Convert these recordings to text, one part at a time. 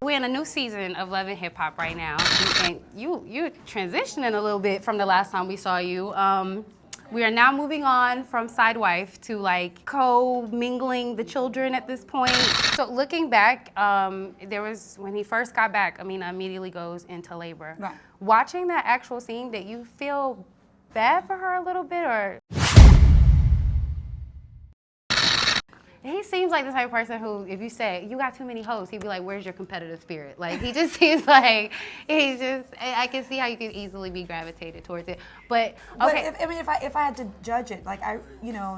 We're in a new season of Love and Hip Hop right now, and you're transitioning a little bit from the last time we saw you. We are now moving on from side wife to like co-mingling the children at this point. So looking back, there was, when he first got back, Amina immediately goes into labor. Right. Watching that actual scene, did you feel bad for her a little bit, or? He seems like the type of person who, if you say, you got too many hoes, he'd be like, where's your competitive spirit? Like, he just seems like, I can see how you could easily be gravitated towards it. But, okay. But if I had to judge it, like,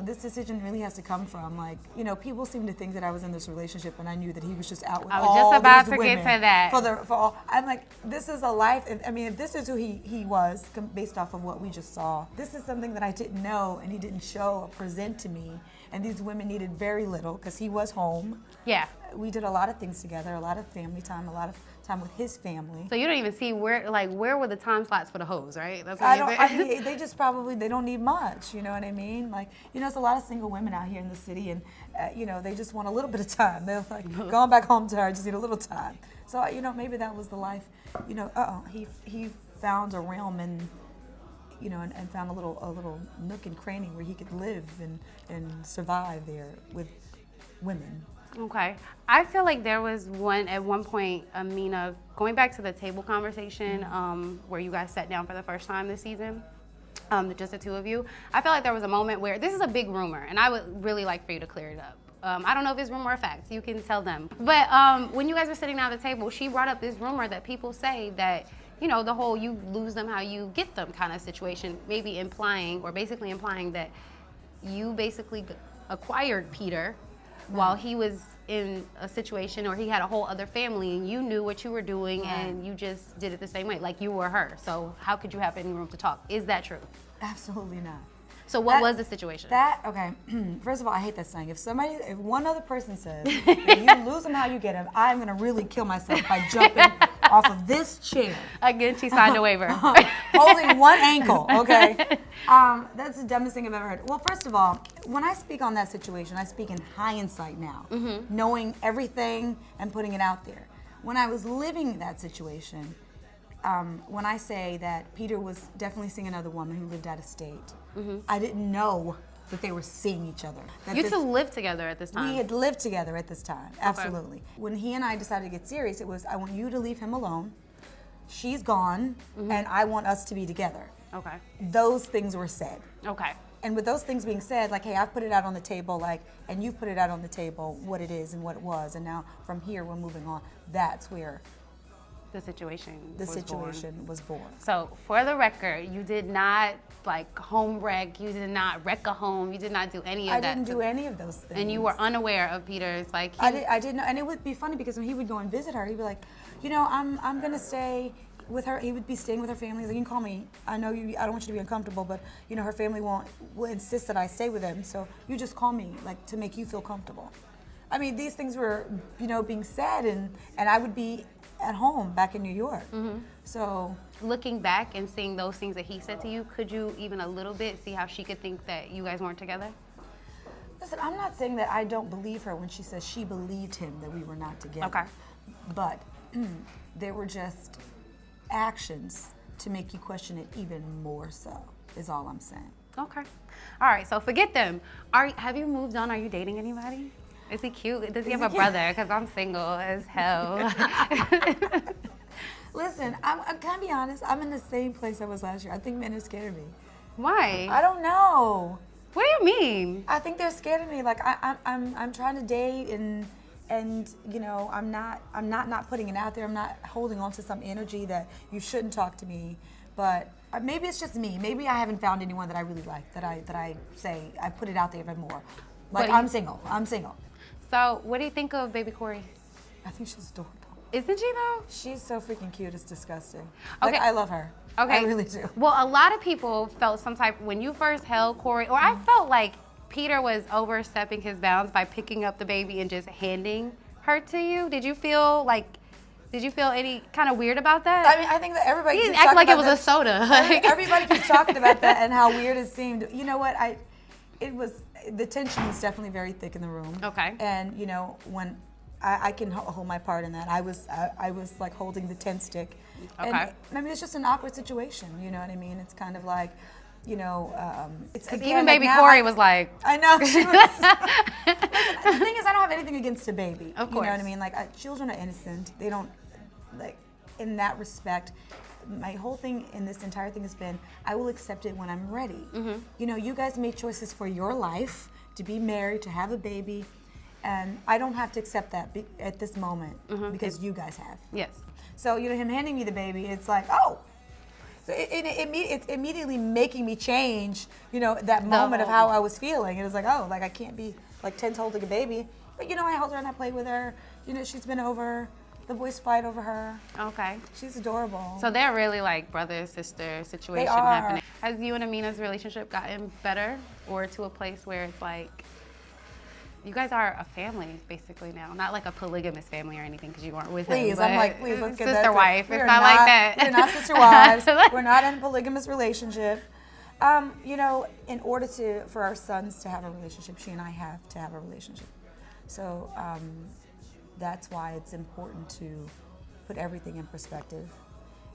this decision really has to come from, like, people seem to think that I was in this relationship and I knew that he was just out with all these women. I was just about to get to that. For all, I'm like, this is a life, if this is who he was, based off of what we just saw, this is something that I didn't know and he didn't show or present to me. And these women needed very little because he was home. Yeah. We did a lot of things together, a lot of family time, a lot of time with his family. So you don't even see where were the time slots for the hoes, right? That's what they just probably, they don't need much, you know what I mean? Like, there's a lot of single women out here in the city and, they just want a little bit of time. They're like, going back home to her, I just need a little time. So, maybe that was the life, he found a realm and found a little nook and cranny where he could live and survive there with women. Okay. I feel like there was at one point, Amina, going back to the table conversation where you guys sat down for the first time this season, just the two of you, I feel like there was a moment where, this is a big rumor, and I would really like for you to clear it up. I don't know if it's rumor or fact, you can tell them. But when you guys were sitting down at the table, she brought up this rumor that people say that the whole you lose them how you get them kind of situation, maybe basically implying that you basically acquired Peter while he was in a situation, or he had a whole other family and you knew what you were doing and you just did it the same way, like you were her. So how could you have any room to talk? Is that true? Absolutely not. So what was the situation? Okay, first of all, I hate that saying. If one other person says, that you lose them how you get them, I'm gonna really kill myself by jumping off of this chair. Again, she signed a waiver. Holding one ankle, okay? That's the dumbest thing I've ever heard. Well, first of all, when I speak on that situation, I speak in hindsight now, knowing everything and putting it out there. When I was living that situation, when I say that Peter was definitely seeing another woman who lived out of state, I didn't know that they were seeing each other. You two lived together at this time? We had lived together at this time, absolutely. Okay. When he and I decided to get serious, it was, I want you to leave him alone, she's gone, and I want us to be together. Okay. Those things were said. Okay. And with those things being said, like, hey, I've put it out on the table, and you've put it out on the table, what it is and what it was, and now from here we're moving on. That's where the situation was born. So, for the record, you did not home wreck, you did not wreck a home, you did not do any of that. I didn't do any of those things. And you were unaware of Peter's I didn't know, and it would be funny because when he would go and visit her, he'd be like, I'm gonna stay with her. He would be staying with her family. He's like, you can call me. I know you. I don't want you to be uncomfortable, but her family will insist that I stay with them. So you just call me, to make you feel comfortable. I mean, these things were, being said, and I would be at home back in New York. So looking back and seeing those things that he said to you, could you even a little bit see how she could think that you guys weren't together? Listen, I'm not saying that I don't believe her when she says she believed him that we were not together. Okay. But there were just actions to make you question it even more so, is all I'm saying. Okay. All right, so forget them. Have you moved on? Are you dating anybody? Is he cute? Does he have a brother? Because I'm single as hell. Listen, I'm can I be honest? I'm in the same place I was last year. I think men are scared of me. Why? I don't know. What do you mean? I think they're scared of me. Like I'm trying to date and I'm not putting it out there. I'm not holding on to some energy that you shouldn't talk to me. But maybe it's just me. Maybe I haven't found anyone that I really like. That I say I put it out there even more. Like I'm single. So, what do you think of baby Cori? I think she's adorable. Isn't she though? She's so freaking cute, it's disgusting. Okay. I love her. Okay. I really do. Well, a lot of people felt some type, when you first held Cori, or I felt like Peter was overstepping his bounds by picking up the baby and just handing her to you. Did you feel any kind of weird about that? I mean, I think that everybody keeps acting like it was that. a soda. Everybody keeps talking about that and how weird it seemed. You know what? The tension was definitely very thick in the room. Okay. And when I can hold my part in that. I was like holding the tent stick. Okay. And, I mean, it's just an awkward situation. You know what I mean? It's kind of like, you know, it's Because again, even like baby now Cori was like, I know. She was, the thing is, I don't have anything against a baby. Of You know what course. I mean? Like, children are innocent. They don't, like, in that respect, my whole thing in this entire thing has been, I will accept it when I'm ready. You know, you guys made choices for your life, to be married, to have a baby, and I don't have to accept that at this moment because you guys have. yes. So, you know, him handing me the baby, it's like, oh. So it's immediately making me change, you know, that moment of how I was feeling. It was like, oh, like I can't be like tense holding a baby. But, you know, I hold her and I play with her. You know, she's been over. The boys fight over her. Okay. She's adorable. So they're really like brother-sister situation are. happening. Has you and Amina's relationship gotten better or to a place where it's like, you guys are a family basically now, not like a polygamous family or anything because you weren't with him. Please, I'm like, please, let's get that. Sister wife. We It's are not like that. We're not sister wives. We're not in a polygamous relationship. You know, in order for our sons to have a relationship, she and I have to have a relationship. So that's why it's important to put everything in perspective.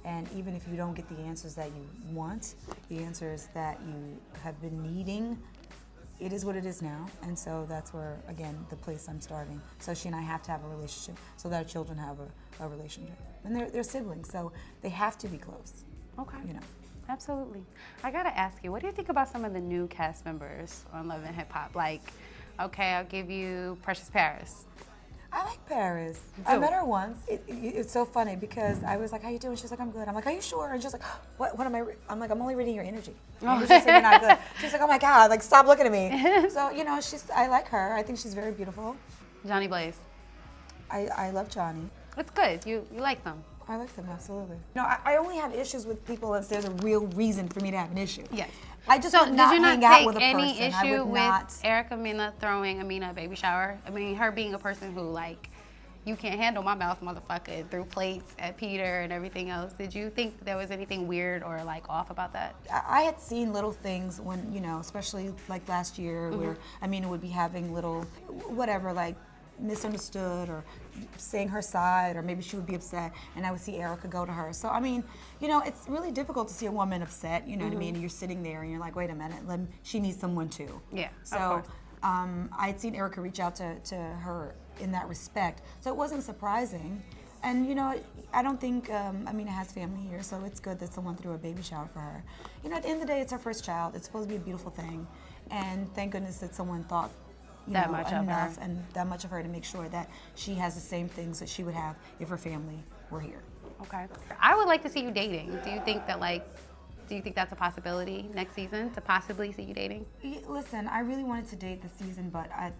And even if you don't get the answers that you want, the answers that you have been needing, it is what it is now. And so that's where, again, the place I'm starting. So she and I have to have a relationship so that our children have a relationship. And they're siblings, so they have to be close. Okay. You know. Absolutely. I gotta ask you, what do you think about some of the new cast members on Love and Hip Hop? Like, okay, I'll give you Precious Paris. I like Paris. You I do? met her once. It's so funny because I was like, "How you doing?" She's like, "I'm good." I'm like, "Are you sure?" And she's like, "What am I?" I'm like, "I'm only reading your energy." Maybe she said you're not good. She's like, "Oh my God!" Like, stop looking at me. So you know, I like her. I think she's very beautiful. Johnny Blaze. I love Johnny. It's good. You like them. I like them, absolutely. No, I only have issues with people if there's a real reason for me to have an issue. Yes. I just So would did not you not hang out take with a any person. I issue would with not. Erica Mena throwing Amina a baby shower? I mean, her being a person who like, you can't handle my mouth, motherfucker, and threw plates at Peter and everything else. Did you think there was anything weird or like off about that? I had seen little things when, you know, especially like last year where Amina would be having little, whatever, like misunderstood or saying her side, or maybe she would be upset and I would see Erica go to her. So, I mean, you know, it's really difficult to see a woman upset, you know what I mean? And you're sitting there and you're like, wait a minute, she needs someone too. Yeah, So, of course. I'd seen Erica reach out to her in that respect. So it wasn't surprising. And, you know, I don't think Amina has family here, so it's good that someone threw a baby shower for her. You know, at the end of the day, it's her first child. It's supposed to be a beautiful thing. And thank goodness that someone thought That much of enough her. and that much of her to make sure that she has the same things that she would have if her family were here. Okay. I would like to see you dating. Do you think that's a possibility next season to possibly see you dating? Listen, I really wanted to date this season, but I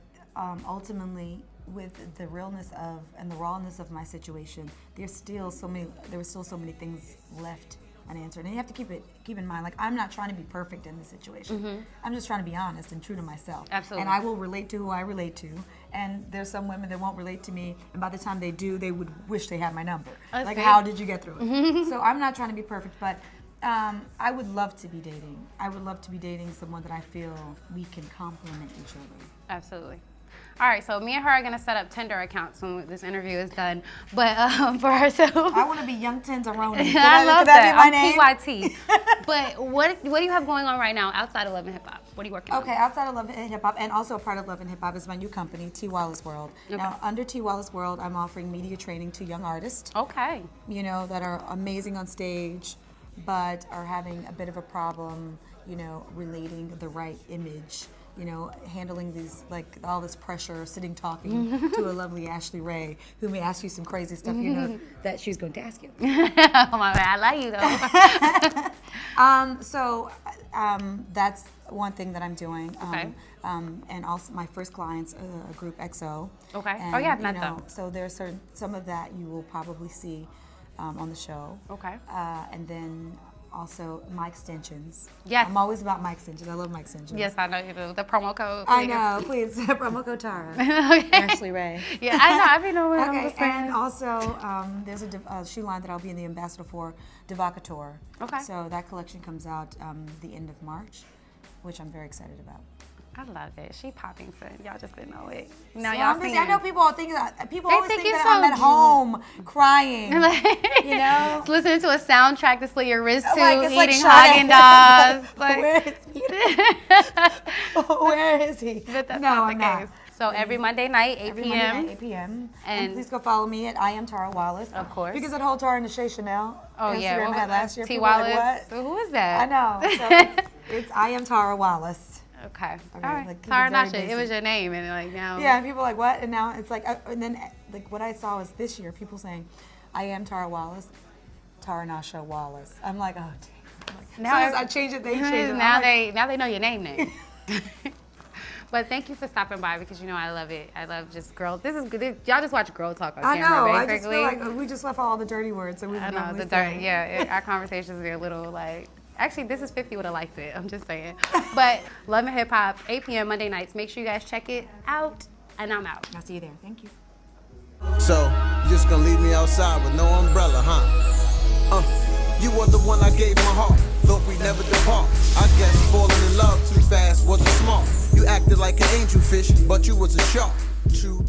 ultimately, with the realness of and the rawness of my situation, there were still so many things left unanswered. And you have to keep in mind, like, I'm not trying to be perfect in this situation. I'm just trying to be honest and true to myself. Absolutely. And I will relate to who I relate to. And there's some women that won't relate to me, and by the time they do, they would wish they had my number. Like, how did you get through it? So I'm not trying to be perfect, but I would love to be dating. I would love to be dating someone that I feel we can complement each other. Absolutely. All right, so me and her are gonna set up Tinder accounts when this interview is done, but for ourselves. I want to be Young Tenzaroni. I love could that be my I'm name? PYT. But what do you have going on right now outside of Love and Hip Hop? What are you working on? Okay, outside of Love and Hip Hop, and also a part of Love and Hip Hop is my new company, T. Wallace World. Okay. Now, under T. Wallace World, I'm offering media training to young artists, Okay. you know, that are amazing on stage, but are having a bit of a problem, you know, relating the right image. You know, handling these, like, all this pressure, sitting talking to a lovely Ashlee Ray, who may ask you some crazy stuff you know that she's going to ask you. Oh my God, I like you though. So that's one thing that I'm doing. Okay. And also my first client's group XO. Okay. And, Oh yeah, I've you met know, them. So there's some of that you will probably see on the show. Okay. And then also my extensions. Yes. I'm always about my extensions. I love my extensions. Yes, I know you do. The promo code. I know. Please, promo code Tara. Okay. Ashlee Ray. Yeah, I know. I be knowing what I'm Okay, just saying. and also there's a shoe line that I'll be in the ambassador for, Devocateur. Okay. So that collection comes out the end of March, which I'm very excited about. I love it. She popping soon. Y'all just didn't know it. Now So y'all I'm busy. see. I know people always think think that you're I'm so at home crying. You know? Listening to a soundtrack to slit your wrist to, Like, it's like eating Sade. Haagen-Dazs. Like, where is he? But that's no, not I'm the not. case. So every Monday night, 8 Every p.m. Monday night, 8 p.m. And please go follow me at I am Tara Wallace. Of course. Because that whole Tara and Shay Chanel Instagram I had last year. T. People were Wallace. like, what? Who is that? I know. So it's I am Tara Wallace. Okay. All Okay, right. like, Tara very Nasha. It basic. was your name, and like now. Yeah, and people are like, what? And now it's like, and then like what I saw was this year, people saying, I am Tara Wallace, Tara Nasha Wallace. I'm like, oh, dang. Like, Now as soon as I change it, they change it. Now I'm like, they know your name. But thank you for stopping by because you know I love it. I love just girls. This is good. Y'all just watch girl talk on I camera, know. basically. I just feel like we just left all the dirty words that we I know normally the say. dirt. Yeah, our conversations are a little like. Actually, Thisis50 would have liked it. I'm just saying. But Love and Hip Hop, 8 p.m. Monday nights. Make sure you guys check it out. And I'm out. I'll see you there. Thank you. So, you just gonna leave me outside with no umbrella, huh? You were the one I gave my heart. Thought we'd never depart. I guess falling in love too fast wasn't smart. You acted like an angel fish, but you was a shark. True.